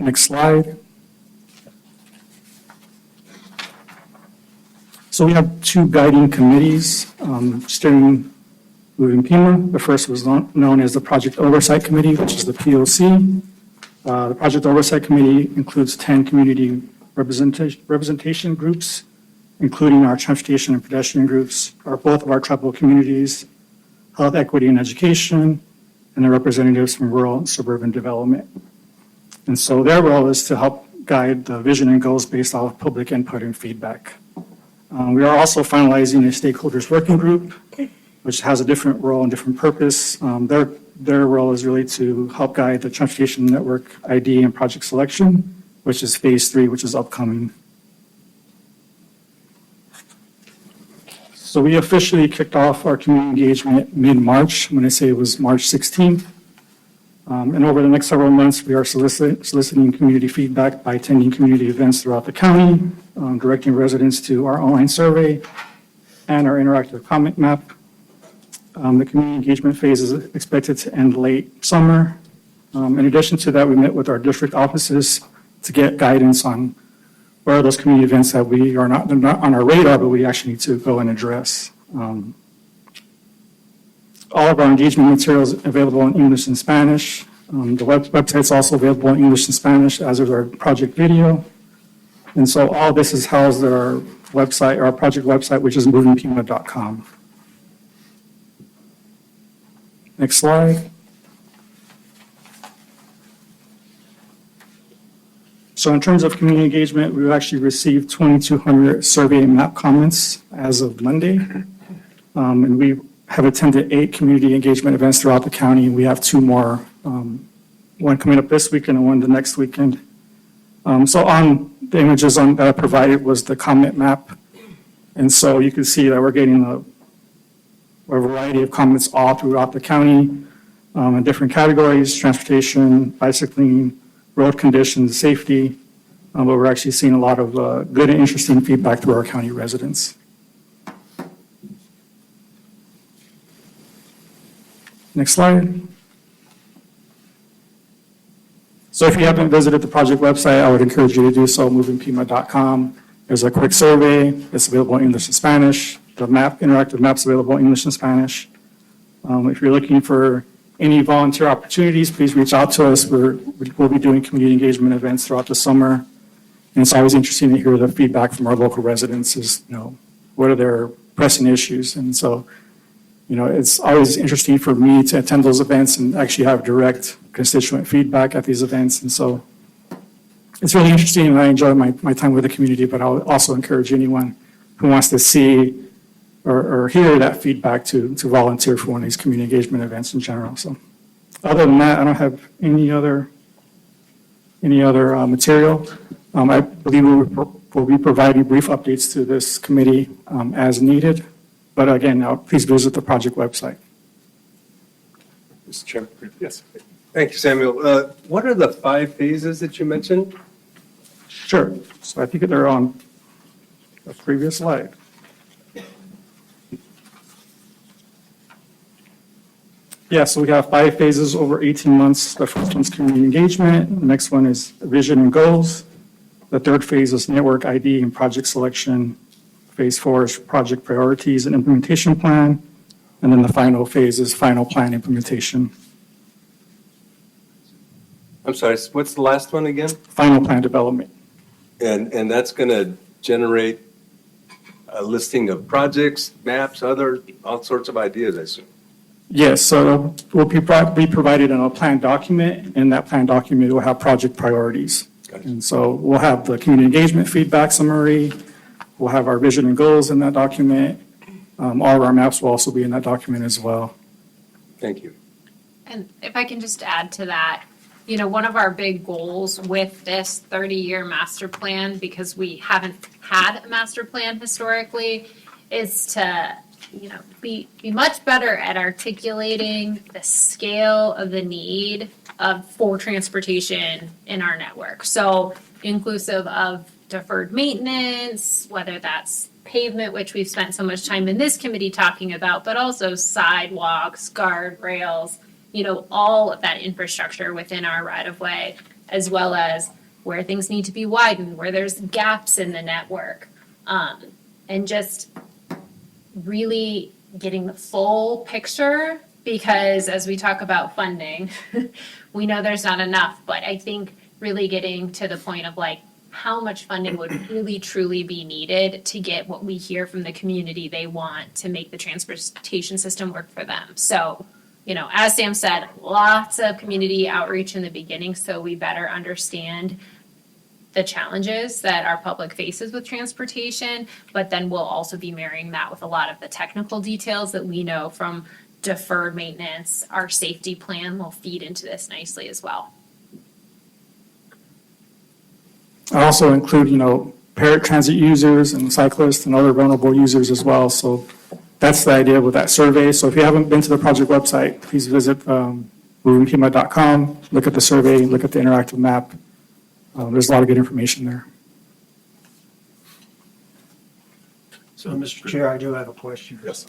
Next slide. So we have two guiding committees steering moving Pima. The first was known as the Project Oversight Committee, which is the POC. The Project Oversight Committee includes 10 community representation groups, including our transportation and pedestrian groups, both of our tribal communities, health equity and education, and the representatives from rural and suburban development. And so their role is to help guide the vision and goals based off public input and feedback. We are also finalizing a stakeholders working group, which has a different role and different purpose. Their role is really to help guide the transportation network ID and project selection, which is phase 3, which is upcoming. So we officially kicked off our community engagement mid-March. When I say it was March 16th. And over the next several months, we are soliciting community feedback by attending community events throughout the county, directing residents to our online survey and our interactive comment map. The community engagement phase is expected to end late summer. In addition to that, we met with our district offices to get guidance on where are those community events that we are not on our radar, but we actually need to go and address. All of our engagement materials available in English and Spanish. The website's also available in English and Spanish, as is our project video. And so all this is housed at our website, our project website, which is movingpima.com. Next slide. So in terms of community engagement, we've actually received 2,200 survey and map comments as of Monday. And we have attended 8 community engagement events throughout the county. We have 2 more, one coming up this weekend and one the next weekend. So on the images that I provided was the comment map. And so you can see that we're getting a variety of comments all throughout the county in different categories: transportation, bicycling, road conditions, safety. But we're actually seeing a lot of good and interesting feedback through our county residents. Next slide. So if you haven't visited the project website, I would encourage you to do so, movingpima.com. There's a quick survey. It's available in English and Spanish. The interactive map's available in English and Spanish. If you're looking for any volunteer opportunities, please reach out to us. We'll be doing community engagement events throughout the summer. And it's always interesting to hear the feedback from our local residents is, what are their pressing issues? And so, it's always interesting for me to attend those events and actually have direct constituent feedback at these events. And so it's really interesting, and I enjoy my time with the community, but I'll also encourage anyone who wants to see or hear that feedback to volunteer for one of these community engagement events in general. So other than that, I don't have any other material. I believe we'll be providing brief updates to this committee as needed. But again, now please visit the project website. Mr. Chairman? Yes. Thank you, Samuel. What are the 5 phases that you mentioned? Sure. So I think they're on a previous slide. Yeah, so we have 5 phases over 18 months. The first one's community engagement. The next one is vision and goals. The third phase is network ID and project selection. Phase 4 is project priorities and implementation plan. And then the final phase is final plan implementation. I'm sorry, what's the last one again? Final plan development. And that's going to generate a listing of projects, maps, all sorts of ideas, I assume. Yes, so we'll be provided in a plan document, and that plan document will have project priorities. Gotcha. And so we'll have the community engagement feedback summary, we'll have our vision and goals in that document. All of our maps will also be in that document as well. Thank you. And if I can just add to that, one of our big goals with this 30-year master plan, because we haven't had a master plan historically, is to be much better at articulating the scale of the need for transportation in our network. So inclusive of deferred maintenance, whether that's pavement, which we've spent so much time in this committee talking about, but also sidewalks, guardrails, all of that infrastructure within our right of way. as well as where things need to be widened, where there's gaps in the network, and just really getting the full picture, because as we talk about funding, we know there's not enough, but I think really getting to the point of like, how much funding would really truly be needed to get what we hear from the community they want to make the transportation system work for them. So, you know, as Sam said, lots of community outreach in the beginning so we better understand the challenges that our public faces with transportation, but then we'll also be marrying that with a lot of the technical details that we know from deferred maintenance. Our safety plan will feed into this nicely as well. I also include, paratransit users and cyclists and other vulnerable users as well. So that's the idea with that survey. So if you haven't been to the project website, please visit movingpima.com, look at the survey, look at the interactive map. There's a lot of good information there. So, Mr. Chair, I do have a question. Yes.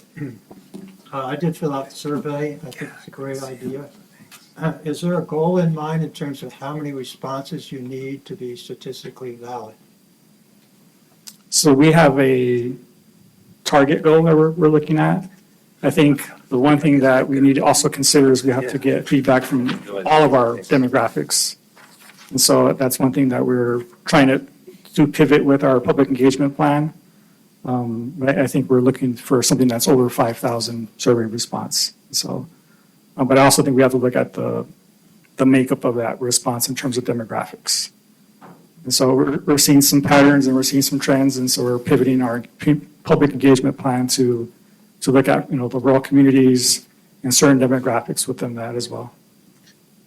I did fill out the survey. I think it's a great idea. Is there a goal in mind in terms of how many responses you need to be statistically valid? So we have a target goal that we're looking at. I think the one thing that we need to also consider is we have to get feedback from all of our demographics. And so that's one thing that we're trying to do pivot with our public engagement plan. I think we're looking for something that's over 5,000 survey response. So, but I also think we have to look at the makeup of that response in terms of demographics. And so we're seeing some patterns and we're seeing some trends, and so we're pivoting our public engagement plan to look at the rural communities and certain demographics within that as well.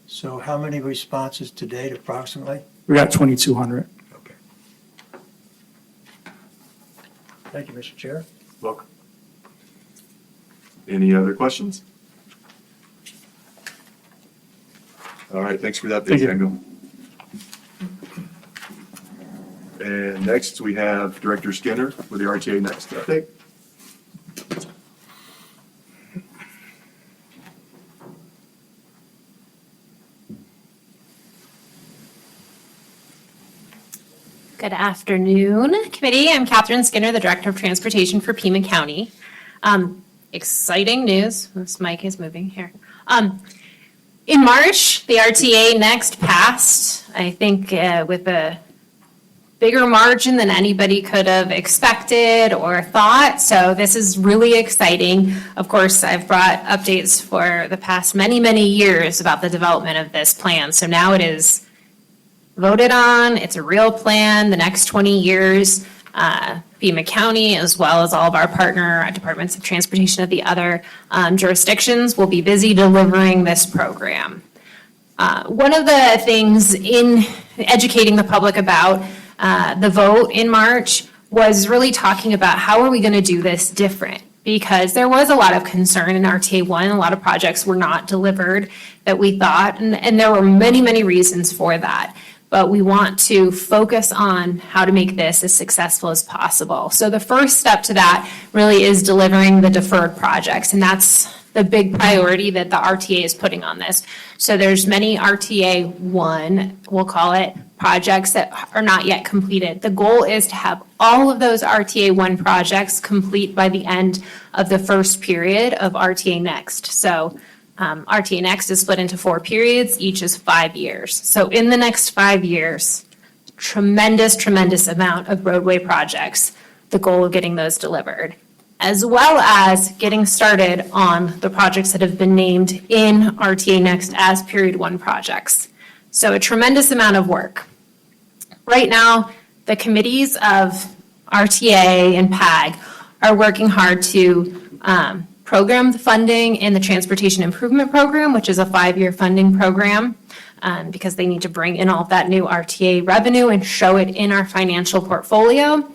So how many responses to date approximately? We got 2,200. Okay. Thank you, Mr. Chair. Welcome. Any other questions? All right, thanks for that, Thank you. Daniel. And next, we have Director Skinner with the RTA Next update. Good afternoon, committee. I'm Catherine Skinner, the Director of Transportation for Pima County. Exciting news. This mic is moving here. In March, the RTA Next passed, I think, with a bigger margin than anybody could have expected or thought. So this is really exciting. Of course, I've brought updates for the past many, many years about the development of this plan. So now it is voted on. It's a real plan. The next 20 years, Pima County, as well as all of our partner departments of transportation of the other jurisdictions, will be busy delivering this program. One of the things in educating the public about the vote in March was really talking about how are we going to do this different, because there was a lot of concern in RTA 1. A lot of projects were not delivered that we thought, and there were many, many reasons for that. But we want to focus on how to make this as successful as possible. So the first step to that really is delivering the deferred projects, and that's the big priority that the RTA is putting on this. So there's many RTA 1, we'll call it, projects that are not yet completed. The goal is to have all of those RTA 1 projects complete by the end of the first period of RTA Next. So RTA Next is split into 4 periods, each is 5 years. So in the next 5 years, tremendous amount of roadway projects, the goal of getting those delivered, as well as getting started on the projects that have been named in RTA Next as period 1 projects. So a tremendous amount of work. Right now, the committees of RTA and PAG are working hard to program the funding in the Transportation Improvement Program, which is a 5-year funding program, because they need to bring in all of that new RTA revenue and show it in our financial portfolio.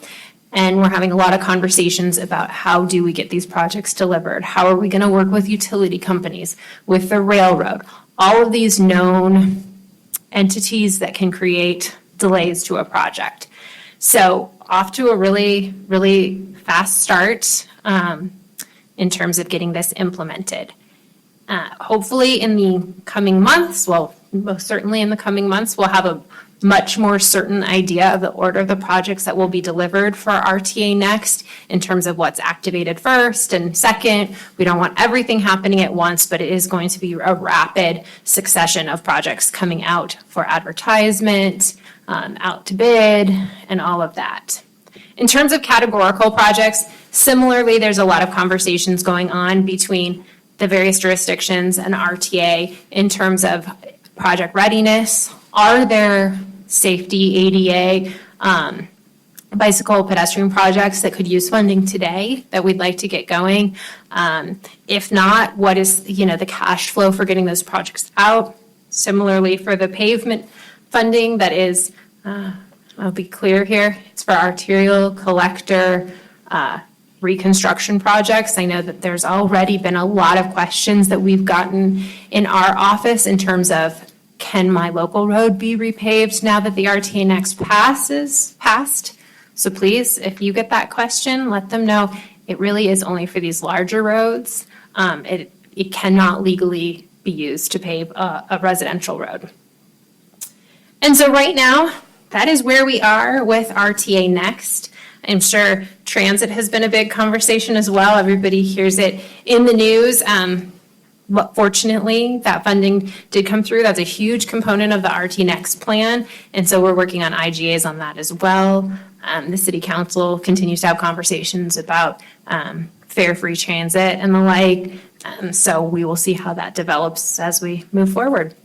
And we're having a lot of conversations about how do we get these projects delivered? How are we going to work with utility companies, with the railroad, all of these known entities that can create delays to a project. So off to a really, really fast start in terms of getting this implemented. Hopefully in the coming months, well, most certainly in the coming months, we'll have a much more certain idea of the order of the projects that will be delivered for RTA Next in terms of what's activated first and second. We don't want everything happening at once, but it is going to be a rapid succession of projects coming out for advertisement, out to bid, and all of that. In terms of categorical projects, similarly, there's a lot of conversations going on between the various jurisdictions and RTA in terms of project readiness. Are there safety, ADA, bicycle pedestrian projects that could use funding today that we'd like to get going? If not, what is, the cash flow for getting those projects out? Similarly, for the pavement funding that is, I'll be clear here, it's for arterial collector reconstruction projects. I know that there's already been a lot of questions that we've gotten in our office in terms of, can my local road be repaved now that the RTA Next passed? So please, if you get that question, let them know it really is only for these larger roads. It cannot legally be used to pave a residential road. And so right now, that is where we are with RTA Next. I'm sure transit has been a big conversation as well. Everybody hears it in the news. But fortunately, that funding did come through. That's a huge component of the RT Next plan. And so we're working on IGAs on that as well. The city council continues to have conversations about fare free transit and the like. So we will see how that develops as we move forward.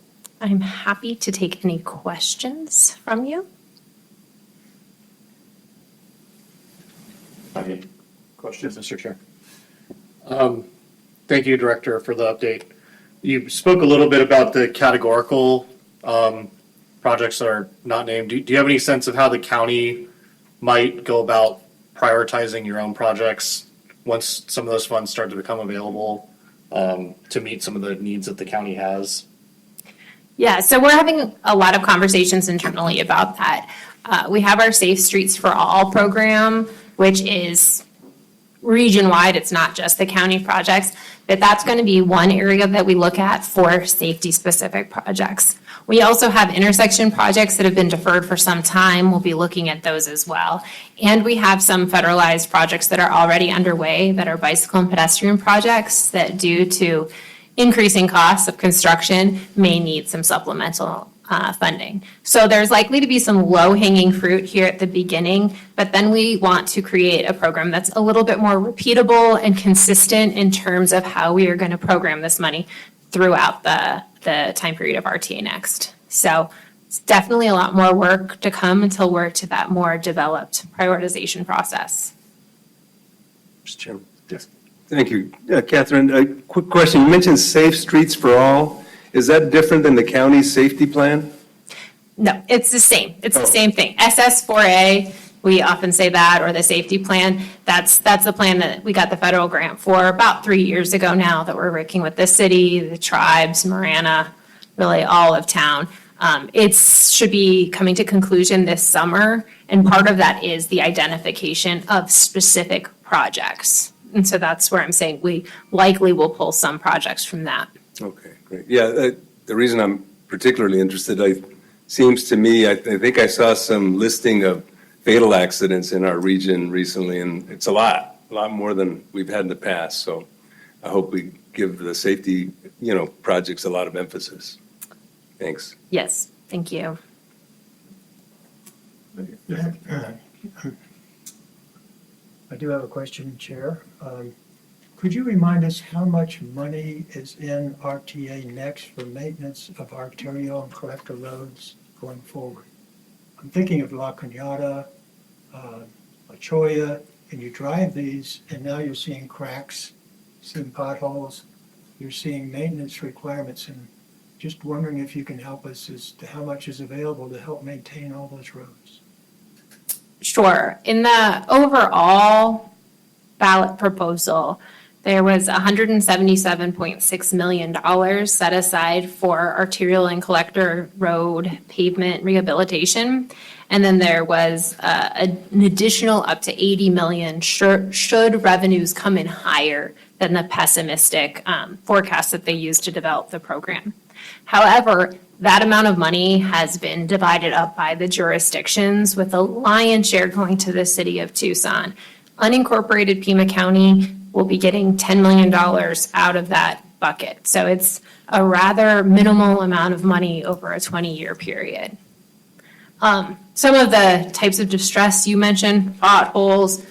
I'm happy to take any questions from you. Any questions, Mr. Chair? Thank you, Director, for the update. You spoke a little bit about the categorical projects that are not named. Do you have any sense of how the county might go about prioritizing your own projects once some of those funds start to become available to meet some of the needs that the county has? Yeah, so we're having a lot of conversations internally about that. We have our Safe Streets for All program, which is region-wide. It's not just the county projects, but that's going to be one area that we look at for safety-specific projects. We also have intersection projects that have been deferred for some time. We'll be looking at those as well. And we have some federalized projects that are already underway that are bicycle and pedestrian projects that, due to increasing costs of construction, may need some supplemental funding. So there's likely to be some low-hanging fruit here at the beginning, but then we want to create a program that's a little bit more repeatable and consistent in terms of how we are going to program this money throughout the time period of RTA Next. So it's definitely a lot more work to come until we're to that more developed prioritization process. Mr. Chairman. Yes. Thank you. Catherine, a quick question. You mentioned Safe Streets for All. Is that different than the county's safety plan? No, it's the same. It's the same thing. SS4A, we often say that, or the safety plan. That's the plan that we got the federal grant for about 3 years ago now, that we're working with the city, the tribes, Marana, really all of town. It should be coming to conclusion this summer, and part of that is the identification of specific projects. And so that's where I'm saying we likely will pull some projects from that. Okay, great. Yeah, the reason I'm particularly interested, seems to me, I think I saw some listing of fatal accidents in our region recently, and it's a lot more than we've had in the past. So I hope we give the safety, projects a lot of emphasis. Thanks. Yes, thank you. I do have a question, Chair. Could you remind us how much money is in RTA Next for maintenance of arterial and collector roads going forward? I'm thinking of La Cañada, La Cholla, and you drive these, and now you're seeing cracks, seeing potholes, you're seeing maintenance requirements, and just wondering if you can help us as to how much is available to help maintain all those roads. Sure. In the overall ballot proposal, there was $177.6 million set aside for arterial and collector road pavement rehabilitation. And then there was an additional up to $80 million should revenues come in higher than the pessimistic forecast that they used to develop the program. However, That amount of money has been divided up by the jurisdictions, with the lion's share going to the city of Tucson. Unincorporated Pima County will be getting $10 million out of that bucket. So it's a rather minimal amount of money over a 20-year period. Some of the types of distress you mentioned, potholes,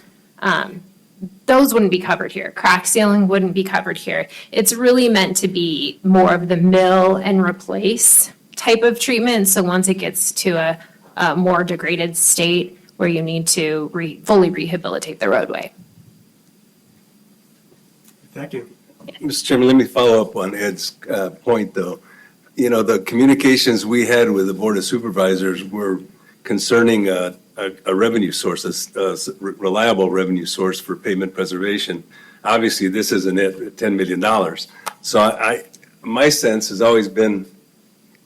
those wouldn't be covered here. Crack sealing wouldn't be covered here. It's really meant to be more of the mill and replace type of treatment. So once it gets to a more degraded state where you need to fully rehabilitate the roadway. Thank you. Mr. Chairman, let me follow up on Ed's point, though. You know, the communications we had with the Board of Supervisors were concerning a revenue source, a reliable revenue source for pavement preservation. Obviously, this isn't it, $10 million. So my sense has always been,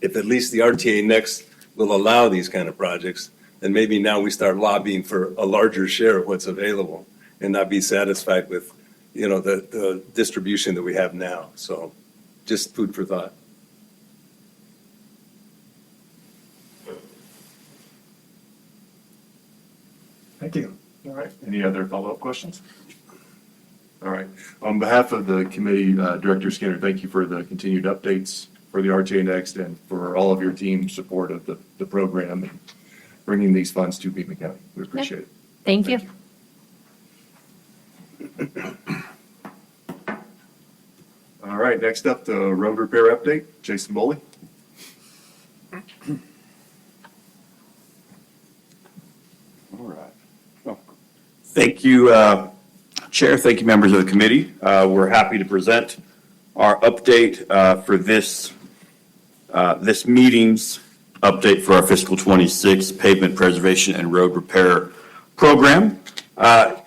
if at least the RTA next will allow these kind of projects, then maybe now we start lobbying for a larger share of what's available and not be satisfied with, you know, the distribution that we have now. So just food for thought. Thank you. All right, any other follow-up questions? All right, on behalf of the committee, Director Skinner, thank you for the continued updates for the RTA Next and for all of your team's support of the program and bringing these funds to Pima County. We appreciate it. Thank you. All right, next up, the road repair update, Jason Boley. All right. Thank you, Chair. Thank you, members of the committee. We're happy to present our update for this meeting's update for our fiscal 26 pavement preservation and road repair program.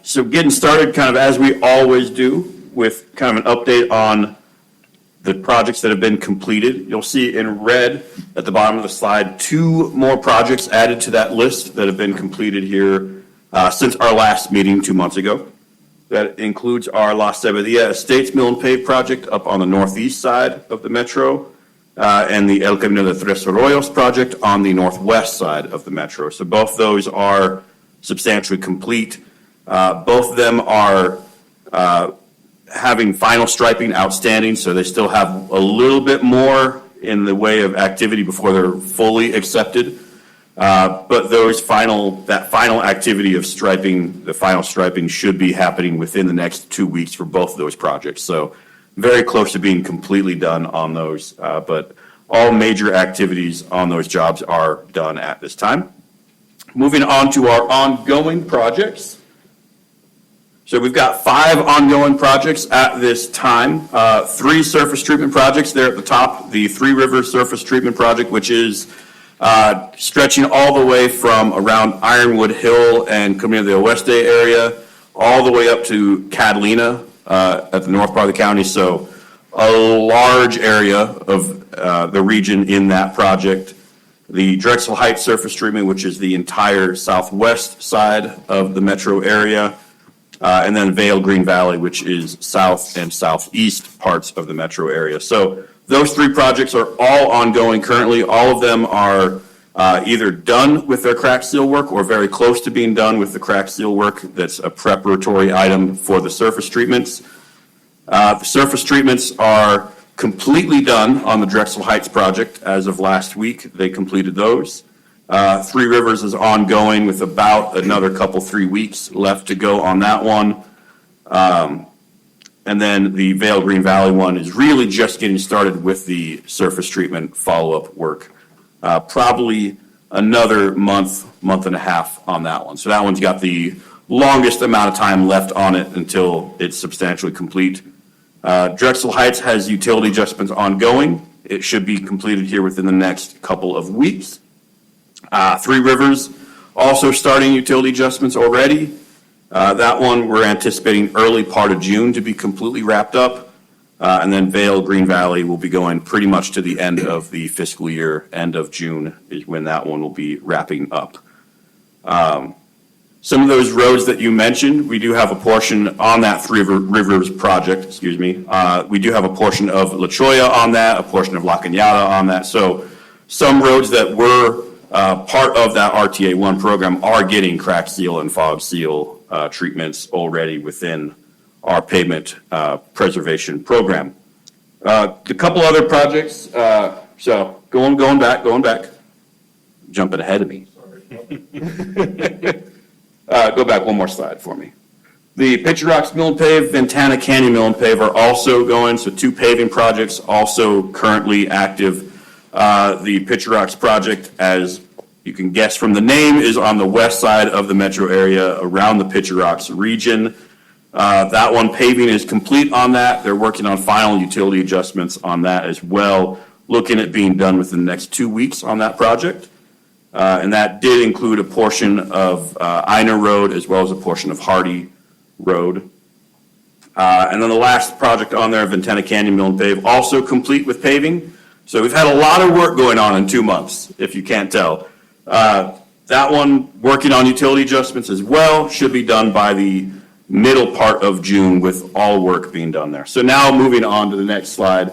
So getting started kind of as we always do with kind of an update on the projects that have been completed. You'll see in red at the bottom of the slide 2 more projects added to that list that have been completed here since our last meeting 2 months ago. That includes our La Cebadilla Estates Mill and Pave project up on the northeast side of the metro, and the El Camino de Tres Arroyos project on the northwest side of the metro. So both those are substantially complete. Both of them are having final striping outstanding, so they still have a little bit more in the way of activity before they're fully accepted. But that final activity of striping, the final striping should be happening within the next 2 weeks for both of those projects. So very close to being completely done on those, but all major activities on those jobs are done at this time. Moving on to our ongoing projects. So we've got 5 ongoing projects at this time. 3 surface treatment projects there at the top. The Three Rivers Surface Treatment Project, which is stretching all the way from around Ironwood Hill and Camino del Oeste area, all the way up to Catalina at the north part of the county. So a large area of the region in that project. The Drexel Heights Surface Treatment, which is the entire southwest side of the metro area. And then Vale Green Valley, which is south and southeast parts of the metro area. So those 3 projects are all ongoing currently. All of them are either done with their crack seal work or very close to being done with the crack seal work. That's a preparatory item for the surface treatments. The surface treatments are completely done on the Drexel Heights project as of last week. They completed those. Three Rivers is ongoing with about another 3 weeks left to go on that one. And then the Vale Green Valley one is really just getting started with the surface treatment follow-up work. Probably another month and a half on that one. So that one's got the longest amount of time left on it until it's substantially complete. Drexel Heights has utility adjustments ongoing. It should be completed here within the next couple of weeks. Three Rivers also starting utility adjustments already. That one we're anticipating early part of June to be completely wrapped up. And then Vale Green Valley will be going pretty much to the end of the fiscal year. End of June is when that one will be wrapping up. Some of those roads that you mentioned, we do have a portion on that Three Rivers project, we do have a portion of La Cholla on that, a portion of La Cañada on that. So some roads that were part of that RTA1 program are getting crack seal and fog seal treatments already within our pavement preservation program. A couple other projects, so going back, jumping ahead of me. Go back one more slide for me. The Picture Rocks Mill and Pave, Ventana Canyon Mill and Pave are also going, so 2 paving projects also currently active. The Picture Rocks project, as you can guess from the name, is on the west side of the metro area around the Picture Rocks region. That one, paving is complete on that. They're working on final utility adjustments on that as well, looking at being done within the next 2 weeks on that project. And that did include a portion of Einer Road as well as a portion of Hardy Road. And then the last project on there, Ventana Canyon Mill and Pave, also complete with paving. So we've had a lot of work going on in 2 months, if you can't tell. That one, working on utility adjustments as well, should be done by the middle part of June with all work being done there. So now moving on to the next slide.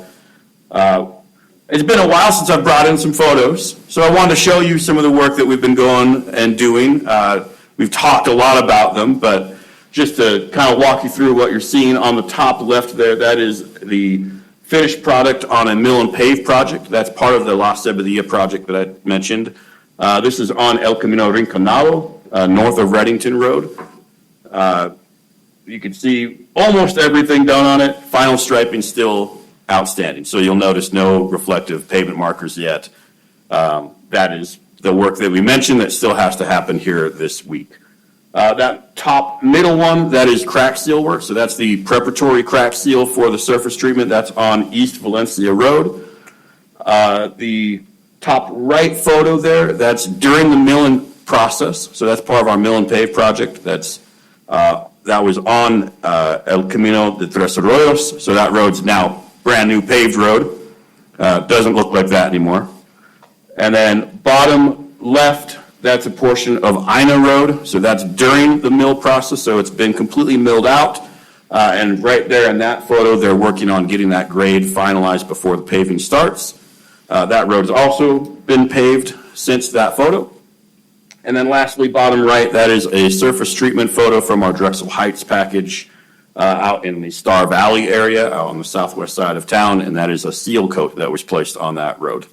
It's been a while since I've brought in some photos, so I wanted to show you some of the work that we've been going and doing. We've talked a lot about them, but just to kind of walk you through what you're seeing on the top left there, that is the finished product on a mill and pave project. That's part of the La Cebadilla project that I mentioned. This is on El Camino Rinconado, north of Reddington Road. You can see almost everything done on it. Final striping still outstanding. So you'll notice no reflective pavement markers yet. That is the work that we mentioned that still has to happen here this week. That top middle one, that is crack seal work. So that's the preparatory crack seal for the surface treatment. That's on East Valencia Road. The top right photo there, that's during the milling process. So that's part of our mill and pave project. That was on El Camino de Tres Arroyos. So that road's now brand new paved road. Doesn't look like that anymore. And then bottom left, that's a portion of Einer Road. So that's during the mill process. So it's been completely milled out. And right there in that photo, they're working on getting that grade finalized before the paving starts. That road has also been paved since that photo. And then lastly, bottom right, that is a surface treatment photo from our Drexel Heights package out in the Star Valley area, out on the southwest side of town, and that is a seal coat that was placed on that road,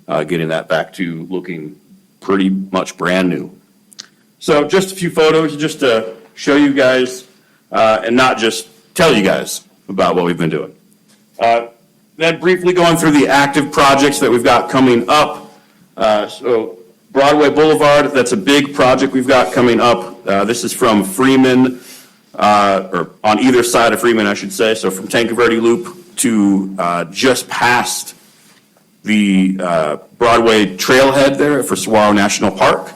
getting that back to looking pretty much brand new. So just a few photos just to show you guys and not just tell you guys about what we've been doing. Then briefly going through the active projects that we've got coming up. So Broadway Boulevard, that's a big project we've got coming up. This is from Freeman, or on either side of Freeman, I should say. So from Tanque Verde Loop to just past the Broadway trailhead there for Saguaro National Park.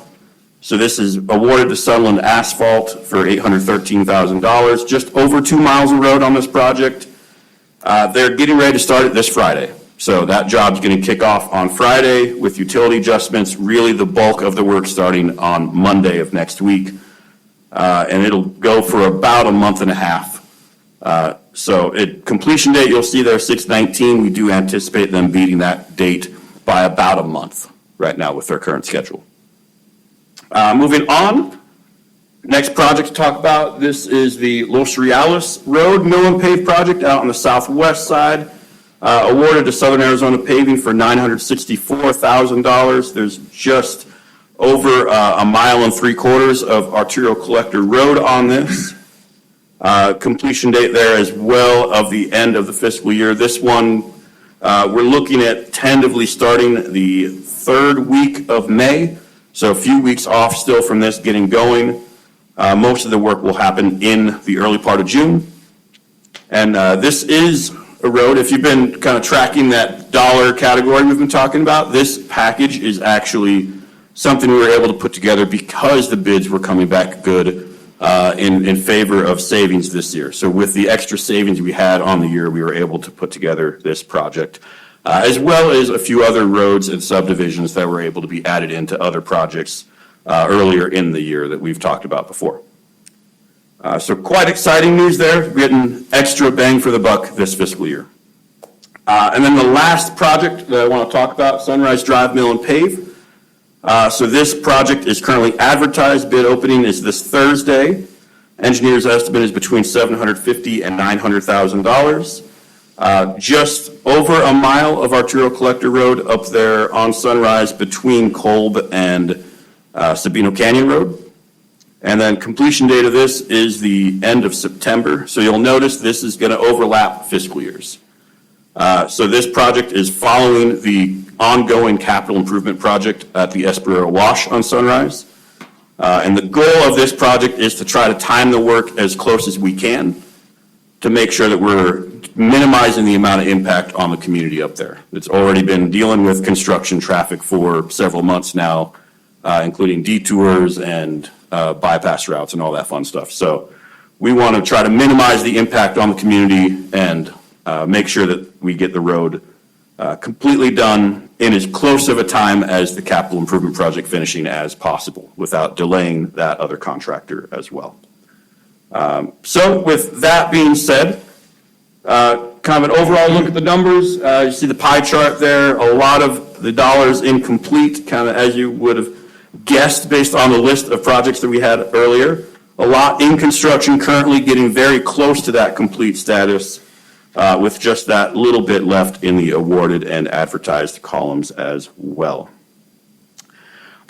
So this is awarded to Sutherland Asphalt for $813,000, just over 2 miles of road on this project. They're getting ready to start it this Friday. So that job's going to kick off on Friday with utility adjustments, really the bulk of the work starting on Monday of next week. And it'll go for about a month and a half. So completion date, you'll see there 6/19. We do anticipate them beating that date by about a month right now with their current schedule. Moving on, next project to talk about, this is the Los Reales Road Mill and Pave project out on the southwest side. Awarded to Southern Arizona Paving for $964,000. There's just over 1.75 miles of arterial collector road on this. Completion date there as well of the end of the fiscal year. This one, we're looking at tentatively starting the 3rd week of May. So a few weeks off still from this getting going. Most of the work will happen in the early part of June. And this is a road, if you've been kind of tracking that dollar category we've been talking about, this package is actually something we were able to put together because the bids were coming back good in favor of savings this year. So with the extra savings we had on the year, we were able to put together this project, as well as a few other roads and subdivisions that were able to be added into other projects earlier in the year that we've talked about before. So quite exciting news there, getting extra bang for the buck this fiscal year. And then the last project that I want to talk about, Sunrise Drive Mill and Pave. So this project is currently advertised. Bid opening is this Thursday. Engineers' estimate is between $750,000 and $900,000. Just over a mile of arterial collector road up there on Sunrise between Kolb and Sabino Canyon Road. And then completion date of this is the end of September. So you'll notice this is going to overlap fiscal years. So this project is following the ongoing capital improvement project at the Esperero Wash on Sunrise. And the goal of this project is to try to time the work as close as we can to make sure that we're minimizing the amount of impact on the community up there. It's already been dealing with construction traffic for several months now, including detours and bypass routes and all that fun stuff. So we want to try to minimize the impact on the community and make sure that we get the road completely done in as close of a time as the capital improvement project finishing as possible without delaying that other contractor as well. So with that being said, kind of an overall look at the numbers. You see the pie chart there, a lot of the dollars incomplete, kind of as you would have guessed based on the list of projects that we had earlier. A lot in construction currently, getting very close to that complete status, with just that little bit left in the awarded and advertised columns as well.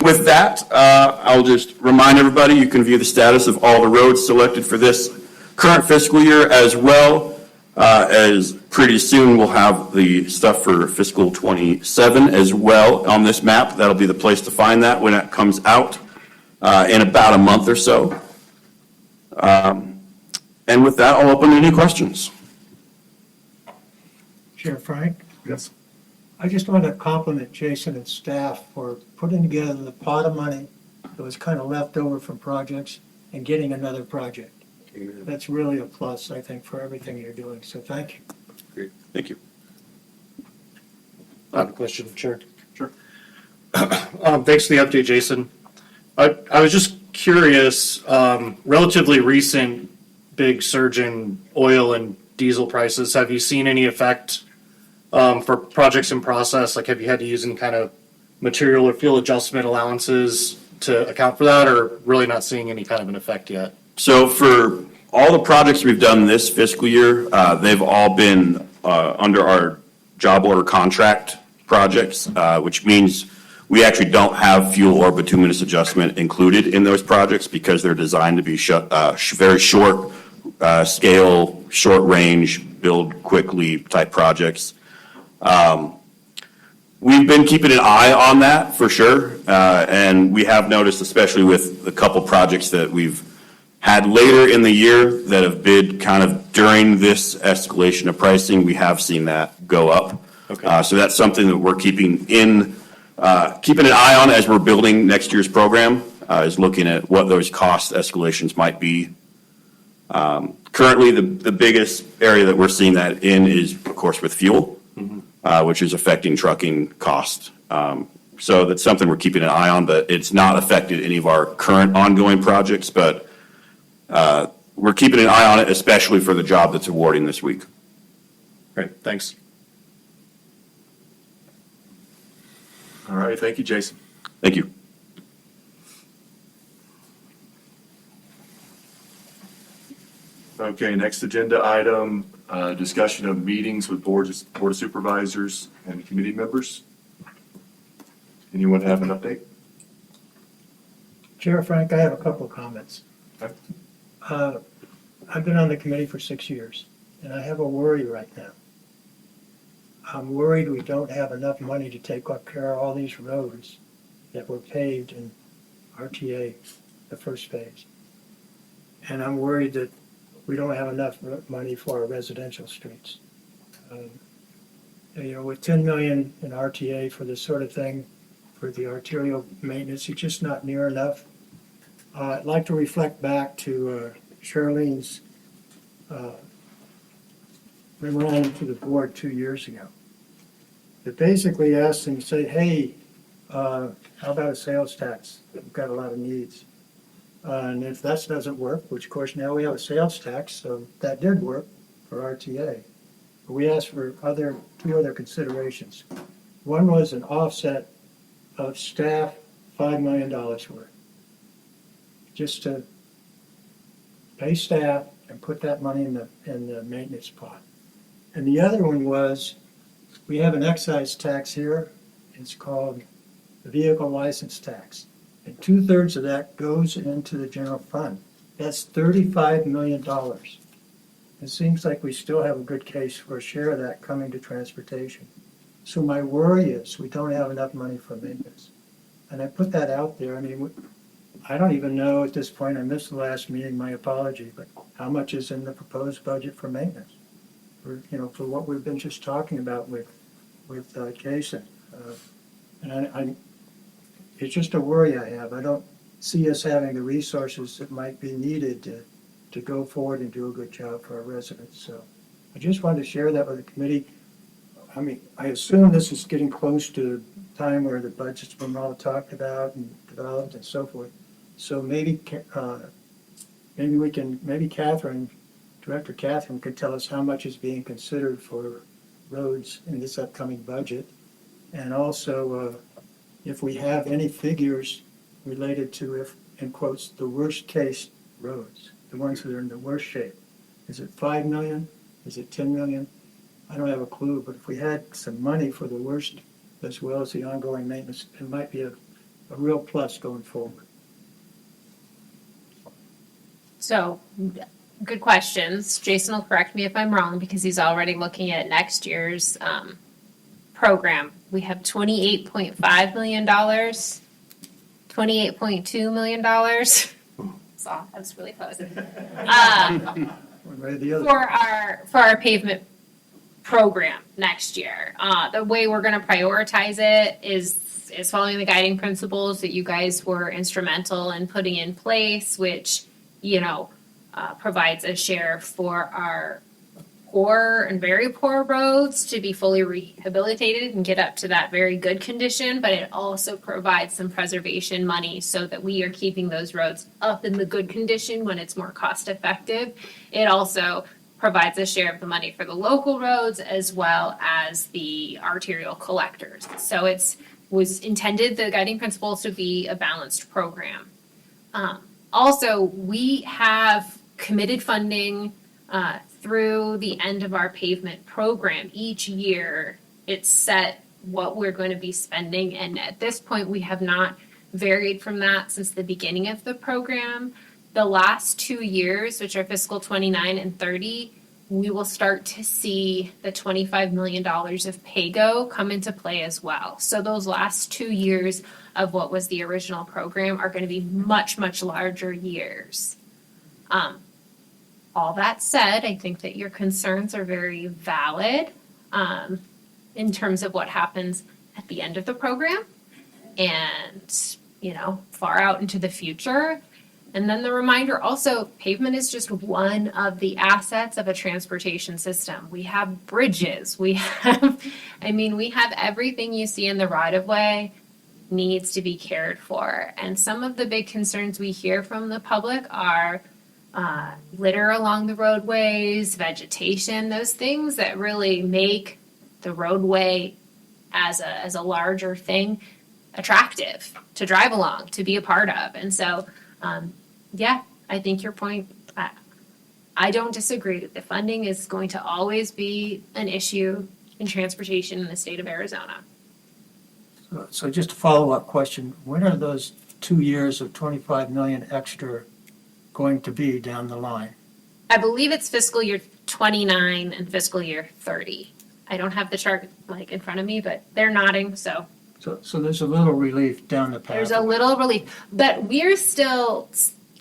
With that, I'll just remind everybody, you can view the status of all the roads selected for this current fiscal year, as well as pretty soon we'll have the stuff for fiscal 27 as well on this map. That'll be the place to find that when it comes out in about a month or so. And with that, I'll open any questions. Chair Frank, Yes. I just want to compliment Jason and staff for putting together the pot of money that was kind of left over from projects and getting another project. That's really a plus, I think, for everything you're doing, so thank you. Great, thank you. I have a question, Chair. Sure. Thanks for the update, Jason. I was just curious, relatively recent big surge in oil and diesel prices, have you seen any effect for projects in process? Like, have you had to use any kind of material or fuel adjustment allowances to account for that, or really not seeing any kind of an effect yet? So for all the projects we've done this fiscal year, they've all been under our job order contract projects, which means we actually don't have fuel or bituminous adjustment included in those projects because they're designed to be very short scale, short range, build quickly type projects. We've been keeping an eye on that for sure, and we have noticed, especially with a couple projects that we've had later in the year that have bid kind of during this escalation of pricing, we have seen that go up. Okay. So that's something that we're keeping an eye on as we're building next year's program, is looking at what those cost escalations might be. Currently, the biggest area that we're seeing that in is, of course, with fuel, which is affecting trucking cost. So that's something we're keeping an eye on, but it's not affected any of our current ongoing projects, but we're keeping an eye on it, especially for the job that's awarding this week. Great, thanks. All right, thank you, Jason. Thank you. Okay, next agenda item, discussion of meetings with board of supervisors and committee members. Anyone have an update? Chair Frank, I have a couple of comments. Okay. I've been on the committee for 6 years, and I have a worry right now. I'm worried we don't have enough money to take care of all these roads that were paved in RTA, the first phase. And I'm worried that we don't have enough money for our residential streets. With 10 million in RTA for this sort of thing, for the arterial maintenance, it's just not near enough. I'd like to reflect back to Charlene's memorandum to the board 2 years ago. It basically asked them to say, hey, how about a sales tax? We've got a lot of needs. And if that doesn't work, which of course now we have a sales tax, so that did work for RTA. We asked for two other considerations. One was an offset of staff, $5 million worth. Just to pay staff and put that money in the maintenance pot. And the other one was, we have an excise tax here, it's called the vehicle license tax. And 2/3 of that goes into the general fund. That's $35 million. It seems like we still have a good case for a share of that coming to transportation. So my worry is we don't have enough money for maintenance. And I put that out there. I mean, I don't even know at this point, I missed the last meeting, my apology, but how much is in the proposed budget for maintenance? For what we've been just talking about with Jason. And it's just a worry I have. I don't see us having the resources that might be needed to go forward and do a good job for our residents. So I just wanted to share that with the committee. I mean, I assume this is getting close to the time where the budget's been all talked about and developed and so forth. So maybe Catherine, Director Catherine could tell us how much is being considered for roads in this upcoming budget. And also, if we have any figures related to, if, in quotes, the worst case roads, the ones that are in the worst shape. Is it 5 million? Is it 10 million? I don't have a clue, but if we had some money for the worst as well as the ongoing maintenance, it might be a real plus going forward. So, good questions. Jason will correct me if I'm wrong because he's already looking at next year's program. We have $28.5 million, $28.2 million. So that was really close. One way or the other. For our pavement program next year. The way we're going to prioritize it is following the guiding principles that you guys were instrumental in putting in place, which provides a share for our poor and very poor roads to be fully rehabilitated and get up to that very good condition, but it also provides some preservation money so that we are keeping those roads up in the good condition when it's more cost effective. It also provides a share of the money for the local roads as well as the arterial collectors. So was intended, the guiding principles, to be a balanced program. Also, we have committed funding through the end of our pavement program. Each year, it's set what we're going to be spending, and at this point, we have not varied from that since the beginning of the program. The last 2 years, which are fiscal 29 and 30, we will start to see the $25 million of PAYGO come into play as well. So those last 2 years of what was the original program are going to be much, much larger years. All that said, I think that your concerns are very valid in terms of what happens at the end of the program and, far out into the future. And then the reminder also, pavement is just one of the assets of a transportation system. We have bridges, we have everything you see in the right of way needs to be cared for. And some of the big concerns we hear from the public are litter along the roadways, vegetation, those things that really make the roadway as a larger thing attractive to drive along, to be a part of. And so, I think your point, I don't disagree that the funding is going to always be an issue in transportation in the state of Arizona. So just a follow-up question, when are those 2 years of 25 million extra going to be down the line? I believe it's fiscal year 29 and fiscal year 30. I don't have the chart in front of me, but they're nodding, so. So there's a little relief down the path. There's a little relief, but we're still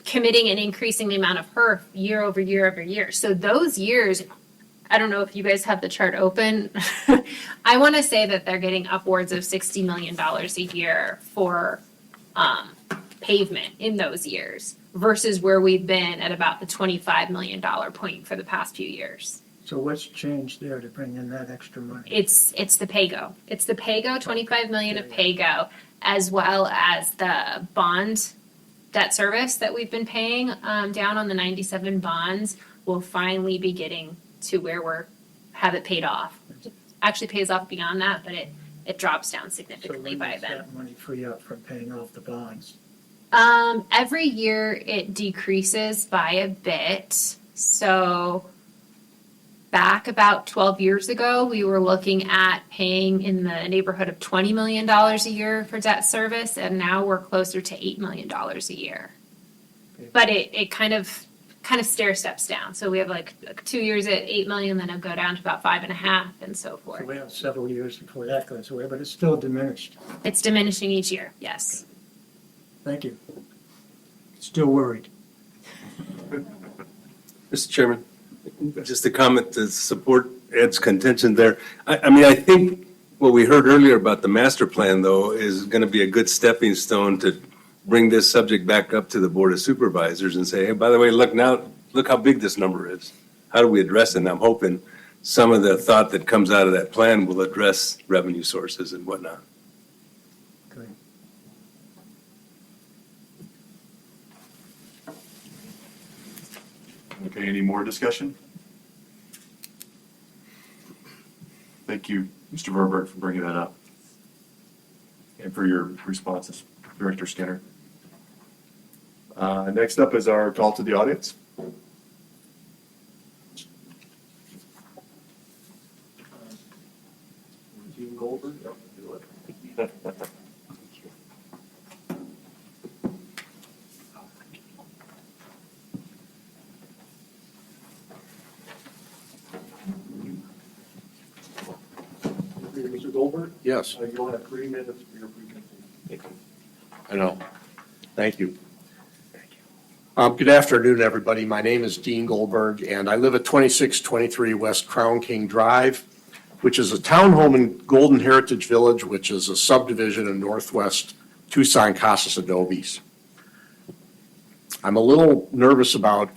committing and increasing the amount of HERF year over year over year. So those years, I don't know if you guys have the chart open. I want to say that they're getting upwards of $60 million a year for pavement in those years versus where we've been at about the $25 million point for the past few years. So what's changed there to bring in that extra money? It's the PAYGO. It's the PAYGO, 25 million of PAYGO, as well as the bond debt service that we've been paying down on the 97 bonds. Will finally be getting to where we're have it paid off. It actually pays off beyond that, but it drops down So significantly when by does then. that money free up from paying off the bonds? Every year it decreases by a bit. So back about 12 years ago, we were looking at paying in the neighborhood of $20 million a year for debt service, and now we're closer to $8 million a year. But it kind of stair steps down. So we have like 2 years at 8 million, then it'll go down to about 5.5 and so So forth. we have several years before that goes away, but it's still diminished. It's diminishing each year, yes. Thank you. Still worried. Mr. Chairman, just a comment to support Ed's contention there. I mean, I think what we heard earlier about the master plan, though, is going to be a good stepping stone to bring this subject back up to the Board of Supervisors and say, hey, by the way, look how big this number is. How do we address it? And I'm hoping some of the thought that comes out of that plan will address revenue sources and whatnot. Good. Okay, any more discussion? Thank you, Mr. Verberg, for bringing that up and for your responses, Director Skinner. Next up is our call to the audience. Gene Goldberg? Mr. Goldberg, Yes, you'll have 3 minutes for your presentation. I know. Thank you. Good afternoon, everybody. My name is Dean Goldberg, and I live at 2623 West Crown King Drive, which is a townhome in Golden Heritage Village, which is a subdivision in northwest Tucson, Casas Adobes. I'm a little nervous about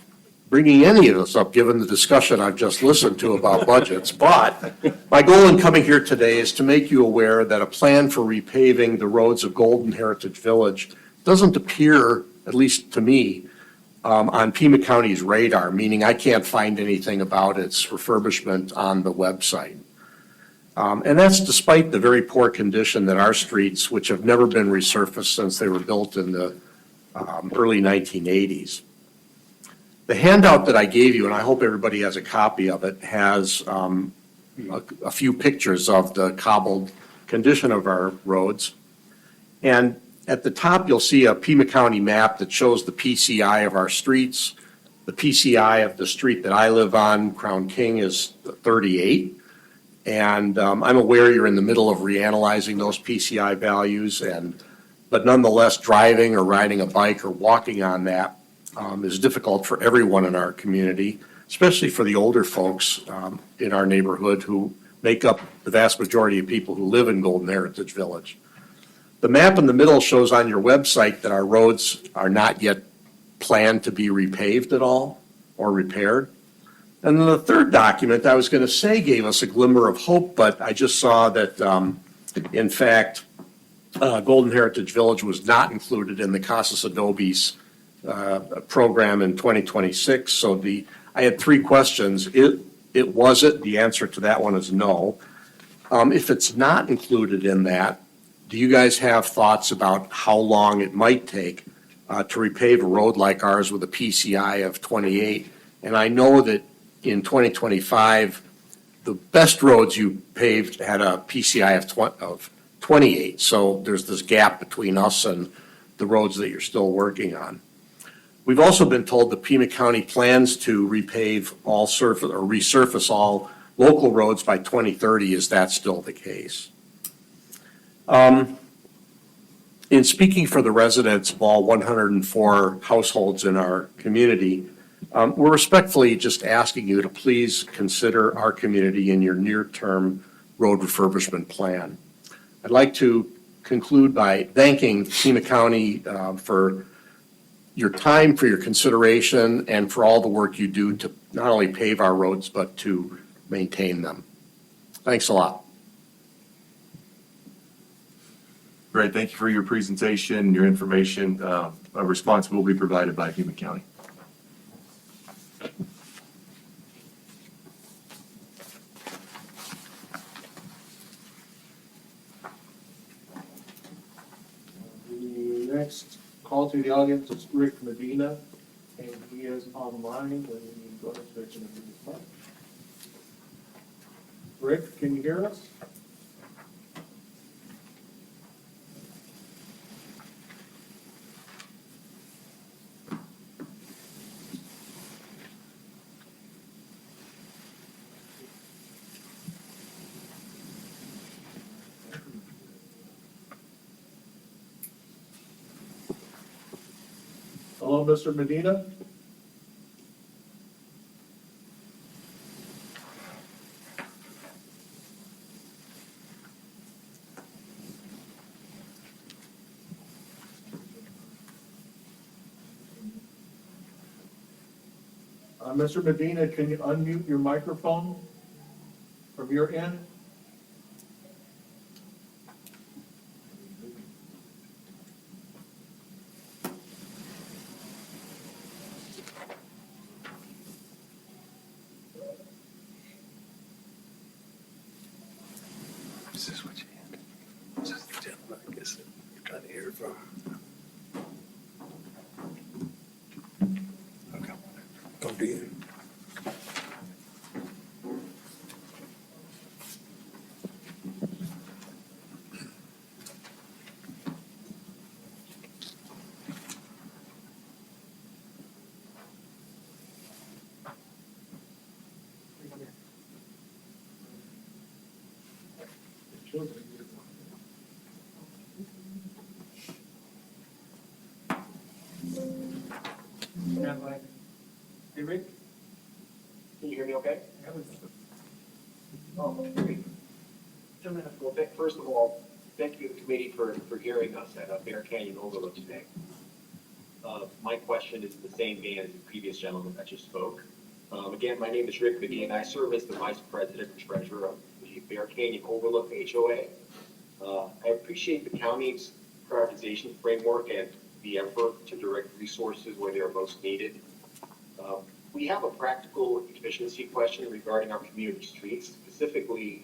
bringing any of this up, given the discussion I've just listened to about budgets, but my goal in coming here today is to make you aware that a plan for repaving the roads of Golden Heritage Village doesn't appear, at least to me, on Pima County's radar, meaning I can't find anything about its refurbishment on the website. And that's despite the very poor condition that our streets, which have never been resurfaced since they were built in the early 1980s. The handout that I gave you, and I hope everybody has a copy of it, has a few pictures of the cobbled condition of our roads. And at the top, you'll see a Pima County map that shows the PCI of our streets. The PCI of the street that I live on, Crown King, is 38. And I'm aware you're in the middle of reanalyzing those PCI values, but nonetheless, driving or riding a bike or walking on that is difficult for everyone in our community, especially for the older folks in our neighborhood who make up the vast majority of people who live in Golden Heritage Village. The map in the middle shows on your website that our roads are not yet planned to be repaved at all or repaired. And then the third document, I was going to say, gave us a glimmer of hope, but I just saw that, in fact, Golden Heritage Village was not included in the Casas Adobes program in 2026. So I had 3 questions. It wasn't. The answer to that one is no. If it's not included in that, do you guys have thoughts about how long it might take to repave a road like ours with a PCI of 28? And I know that in 2025, the best roads you paved had a PCI of 28. So there's this gap between us and the roads that you're still working on. We've also been told that Pima County plans to repave all surface or resurface all local roads by 2030. Is that still the case? In speaking for the residents of all 104 households in our community, we're respectfully just asking you to please consider our community in your near-term road refurbishment plan. I'd like to conclude by thanking Pima County for your time, for your consideration, and for all the work you do to not only pave our roads, but to maintain them. Thanks a lot. Great, thank you for your presentation, your information. A response will be provided by Pima County. next call to the audience is Rick Medina, and he is online, and we need to go ahead and switch him to the front. Rick, can you hear us? Hello, Mr. Medina? Mr. Medina, can you unmute your microphone from your end? This is what you had. This is the gentleman, I guess, you're trying to hear from. Okay. Come to you. Hey, Rick? Can you hear me okay? Oh, great. Well, first of all, thank you to the committee for hearing us at Bear Canyon Overlook today. My question is the same vein as the previous gentleman that just spoke. Again, my name is Rick McGee, and I serve as the Vice President and Treasurer of the Bear Canyon Overlook HOA. I appreciate the county's prioritization framework and the effort to direct resources where they are most needed. We have a practical efficiency question regarding our community streets, specifically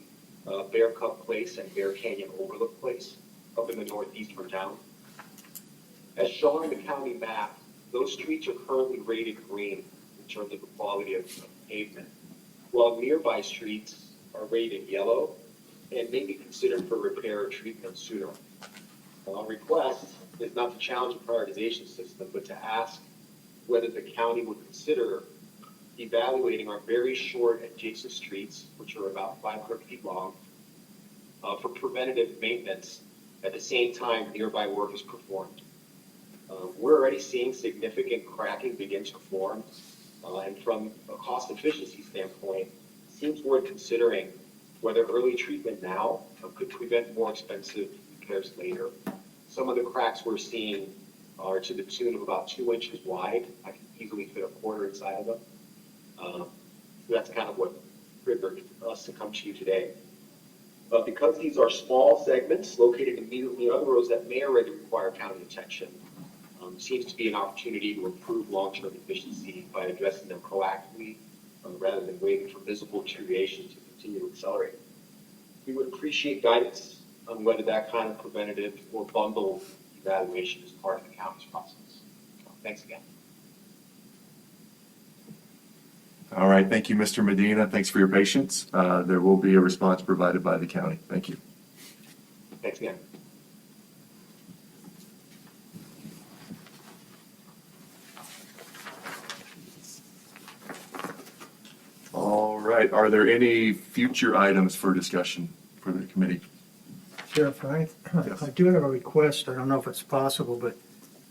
Bear Cup Place and Bear Canyon Overlook Place up in the northeastern town. As shown in the county map, those streets are currently rated green in terms of the quality of pavement, while nearby streets are rated yellow and may be considered for repair or treatment sooner. Our request is not to challenge the prioritization system, but to ask whether the county would consider evaluating our very short adjacent streets, which are about 500 feet long, for preventative maintenance at the same time nearby work is performed. We're already seeing significant cracking begin to form, and from a cost efficiency standpoint, it seems worth considering whether early treatment now could prevent more expensive repairs later. Some of the cracks we're seeing are to the tune of about 2 inches wide. I can easily fit a quarter inside of them. So that's kind of what triggered us to come to you today. But because these are small segments located immediately on the roads that may already require county attention, seems to be an opportunity to improve long-term efficiency by addressing them proactively rather than waiting for visible deterioration to continue to accelerate. We would appreciate guidance on whether that kind of preventative or bundled evaluation is part of the county's process. Thanks again. All right, thank you, Mr. Medina. Thanks for your patience. There will be a response provided by the county. Thank you. Thanks again. All right, are there any future items for discussion for the committee? Sheriff, Yes. I do have a request. I don't know if it's possible, but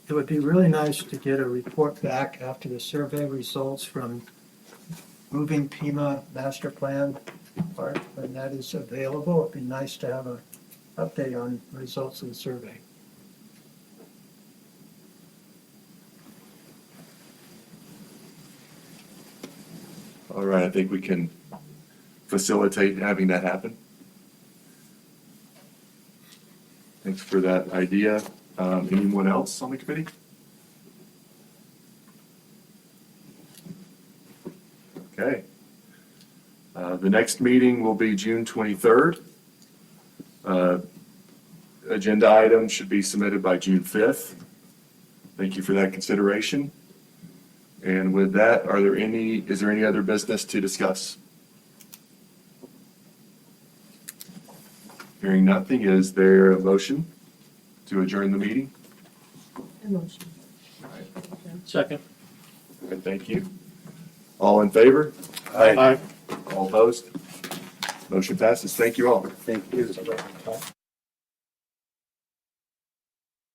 it would be really nice to get a report back after the survey results from moving Pima master plan part, when that is available. It'd be nice to have an update on results of the survey. All right, I think we can facilitate having that happen. Thanks for that idea. Anyone else on the committee? Okay. The next meeting will be June 23rd. agenda item should be submitted by June 5th. Thank you for that consideration. And with that, is there any other business to discuss? Hearing nothing, is there a motion to adjourn the meeting? Second. All right, thank you. All in favor? Aye. All opposed? Motion passes. Thank you all. Thank you.